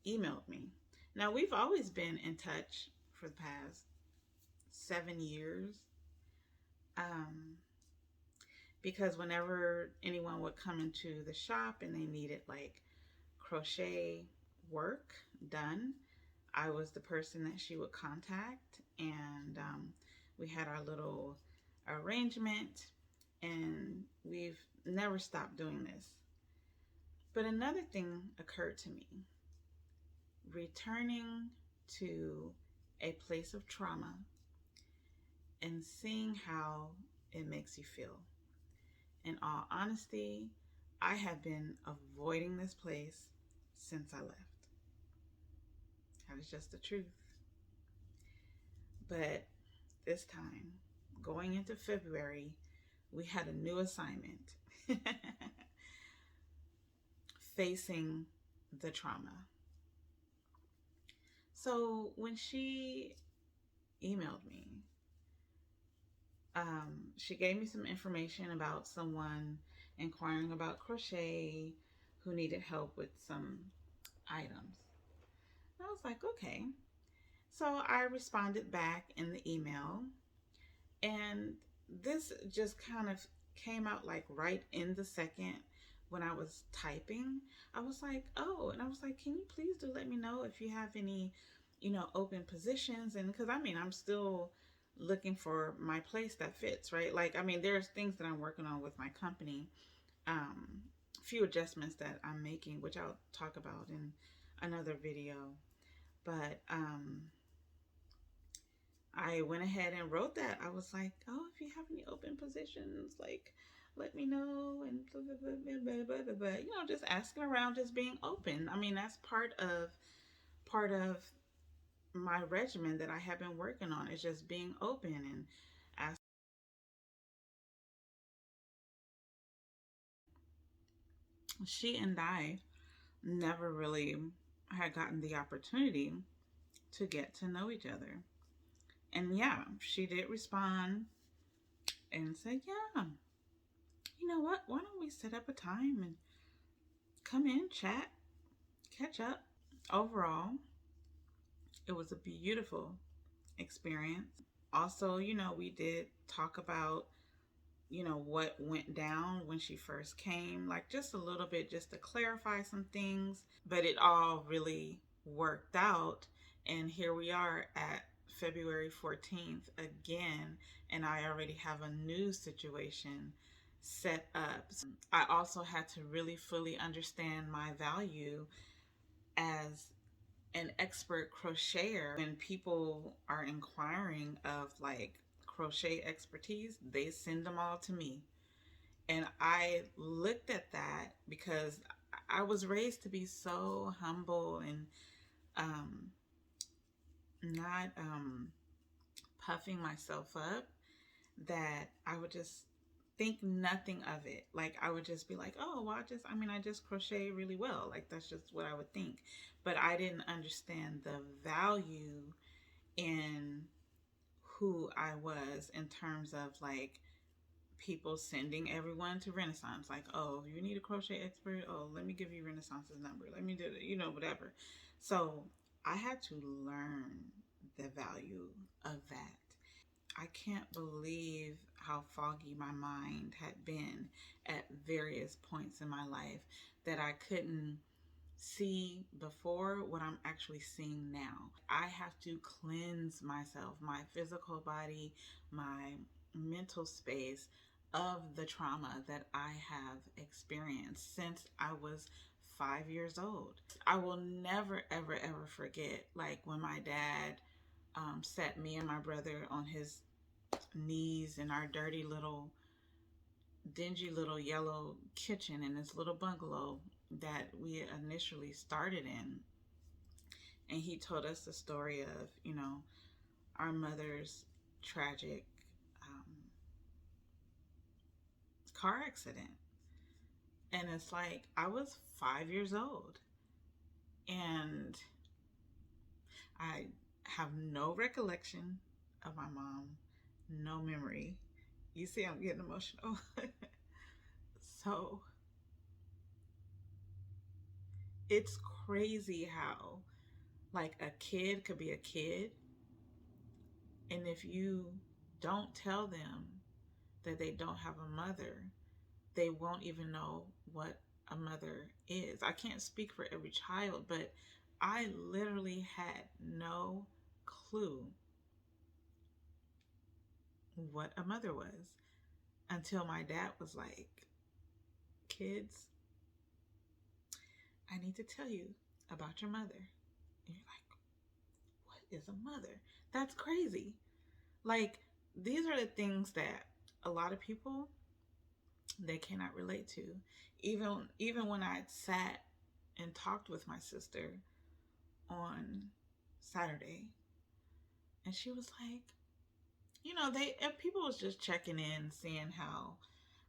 emailed me. Now, we've always been in touch for the past 7 years. Um, because whenever anyone would come into the shop and they needed like crochet work done, I was the person that she would contact. And we had our little arrangement, and we've never stopped doing this. But another thing occurred to me. Returning to a place of trauma and seeing how it makes you feel. In all honesty, I have been avoiding this place since I left. That is just the truth. But this time, going into February, we had a new assignment. Facing the trauma. So when she emailed me, she gave me some information about someone inquiring about crochet who needed help with some items. And I was like, okay. So I responded back in the email, and this just kind of came out like right in the second when I was typing. I was like, oh, and I was like, can you please do let me know if you have any, open positions? And because I'm still looking for my place that fits, right? Like, there's things that I'm working on with my company, few adjustments that I'm making, which I'll talk about in another video. But I went ahead and wrote that. I was like, oh, if you have any open positions, like, let me know, and blah, blah, blah, blah, blah, blah. Just asking around, just being open. That's part of my regimen that I have been working on, is just being open and ask. She and I never really had gotten the opportunity to get to know each other. And yeah, she did respond and said, yeah, you know what? Why don't we set up a time and come in, chat, catch up? Overall, it was a beautiful experience. Also, we did talk about what went down when she first came, like just a little bit, just to clarify some things. But it all really worked out. And here we are at February 14th again, and I already have a new situation set up. I also had to really fully understand my value as an expert crocheter. When people are inquiring of like crochet expertise, they send them all to me. And I looked at that because I was raised to be so humble and um, not puffing myself up, that I would just think nothing of it. Like I would just be like, oh, well, I just crochet really well. Like that's just what I would think. But I didn't understand the value in who I was in terms of like people sending everyone to Renaissance. Like, oh, you need a crochet expert? Oh, let me give you Renaissance's number. Let me do it, whatever. So I had to learn the value of that. I can't believe how foggy my mind had been at various points in my life, that I couldn't see before what I'm actually seeing now. I have to cleanse myself, my physical body, my mental space, of the trauma that I have experienced since I was 5 years old. I will never, ever, ever forget, like when my dad sat me and my brother on his knees in our dirty little, dingy little yellow kitchen in this little bungalow that we initially started in. And he told us the story of, our mother's tragic car accident. And it's like, I was 5 years old and I have no recollection of my mom, no memory. You see, I'm getting emotional. So it's crazy how, like, a kid could be a kid, and if you don't tell them that they don't have a mother, they won't even know what a mother is. I can't speak for every child, but I literally had no clue what a mother was until my dad was like, kids, I need to tell you about your mother. And you're like, what is a mother? That's crazy. Like, these are the things that a lot of people, they cannot relate to. Even when I sat and talked with my sister on Saturday, and she was like, people was just checking in, seeing how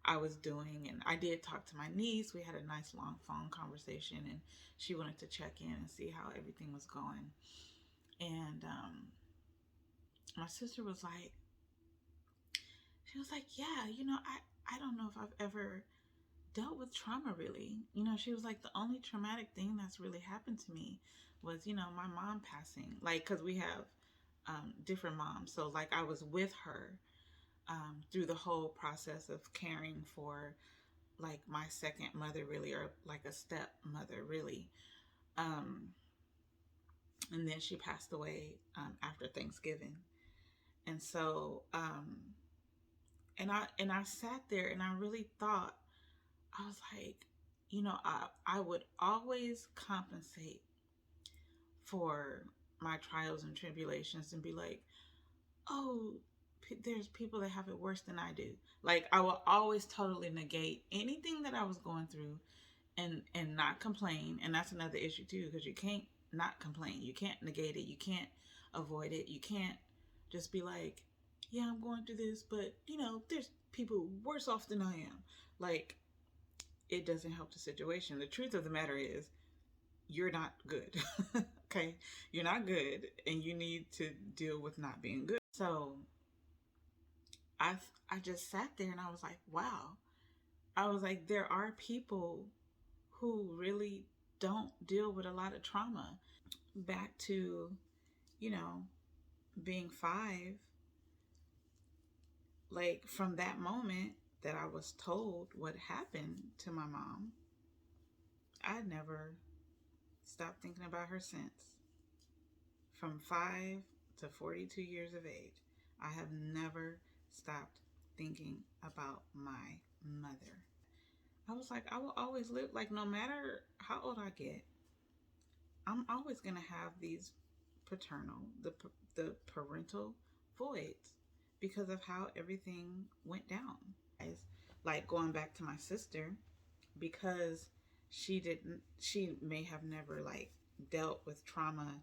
I was doing. And I did talk to my niece. We had a nice long phone conversation, and she wanted to check in and see how everything was going. And my sister was like, yeah, I don't know if I've ever dealt with trauma really. She was like, the only traumatic thing that's really happened to me was, my mom passing. Like, because we have different moms. So, like, I was with her through the whole process of caring for, like, my second mother, really, or like a stepmother, really. And then she passed away after Thanksgiving. And so, and I sat there and I really thought, I was like, I would always compensate for my trials and tribulations and be like, oh, there's people that have it worse than I do. Like, I will always totally negate anything that I was going through and not complain. And that's another issue too, because you can't not complain. You can't negate it. You can't avoid it. You can't just be like, yeah, I'm going through this, but there's people worse off than I am. Like, it doesn't help the situation. The truth of the matter is, you're not good. Okay? You're not good, and you need to deal with not being good. So I just sat there and I was like, wow. I was like, there are people who really don't deal with a lot of trauma. Back to, you know, being 5, like from that moment, that I was told what happened to my mom, I never stopped thinking about her since. From 5 to 42 years of age, I have never stopped thinking about my mother. I was like, I will always live, like, no matter how old I get, I'm always going to have these paternal, the parental voids because of how everything went down. Like going back to my sister, because she may have never like dealt with trauma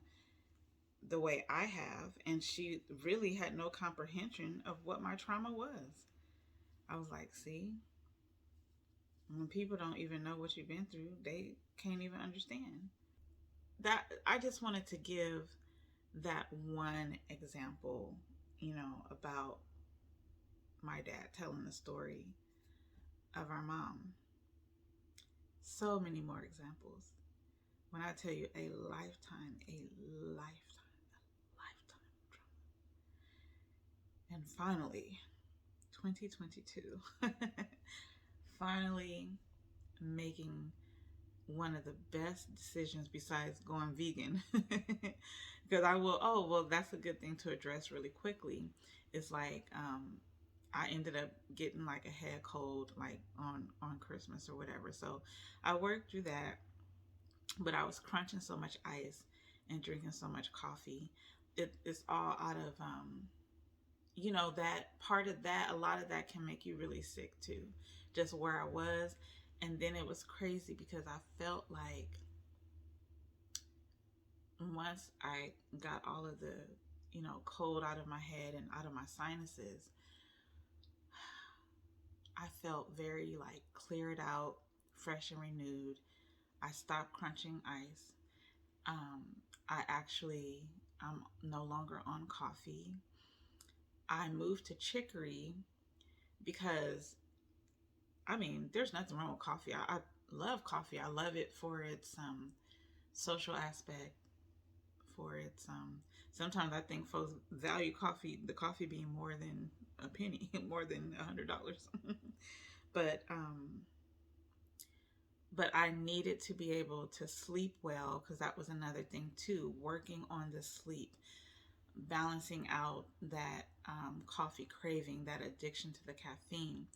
the way I have, and she really had no comprehension of what my trauma was. I was like, see, when people don't even know what you've been through, they can't even understand. That I just wanted to give that one example, about my dad telling the story of our mom. So many more examples. When I tell you a lifetime, of trauma. And finally, 2022, finally making one of the best decisions besides going vegan. Because that's a good thing to address really quickly. It's like, I ended up getting like a head cold like on Christmas or whatever. So I worked through that, but I was crunching so much ice and drinking so much coffee. It's all out of that part of that. A lot of that can make you really sick too, just where I was. And then it was crazy because I felt like once I got all of the cold out of my head and out of my sinuses, I felt very like cleared out, fresh and renewed. I stopped crunching ice. Um, I'm no longer on coffee. I moved to chicory because, I mean, there's nothing wrong with coffee. I love coffee. I love it for its social aspect, for its sometimes I think folks value the coffee being more than a penny, more than $100. but but I needed to be able to sleep well, because that was another thing too, working on the sleep, balancing out that coffee craving, that addiction to the caffeine.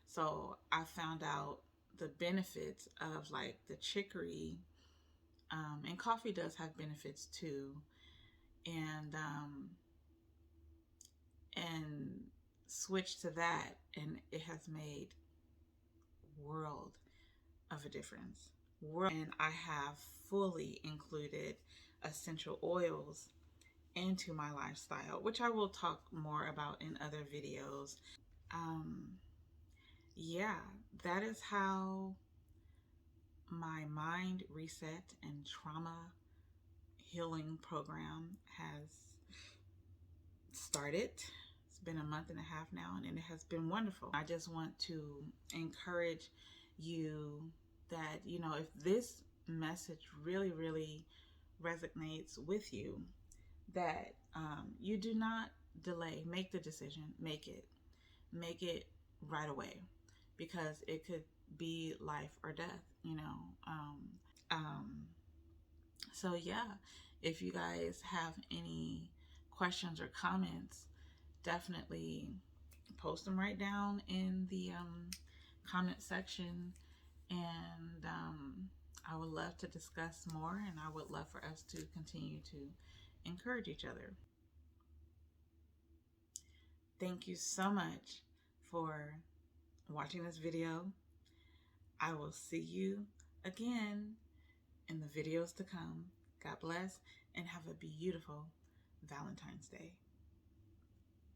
So I found out the benefits of like the chicory, and coffee does have benefits too, and and switched to that, and it has made world of a difference. And I have fully included essential oils into my lifestyle, which I will talk more about in other videos. Yeah, that is how my mind reset and trauma healing program has started. It's been a month and a half now, and it has been wonderful. I just want to encourage you that, if this message really, really resonates with you, that you do not delay. Make the decision. Make it right away, because it could be life or death. So yeah, if you guys have any questions or comments, definitely post them right down in the comment section, and I would love to discuss more, and I would love for us to continue to encourage each other. Thank you so much for watching this video. I will see you again in the videos to come. God bless, and have a beautiful Valentine's Day.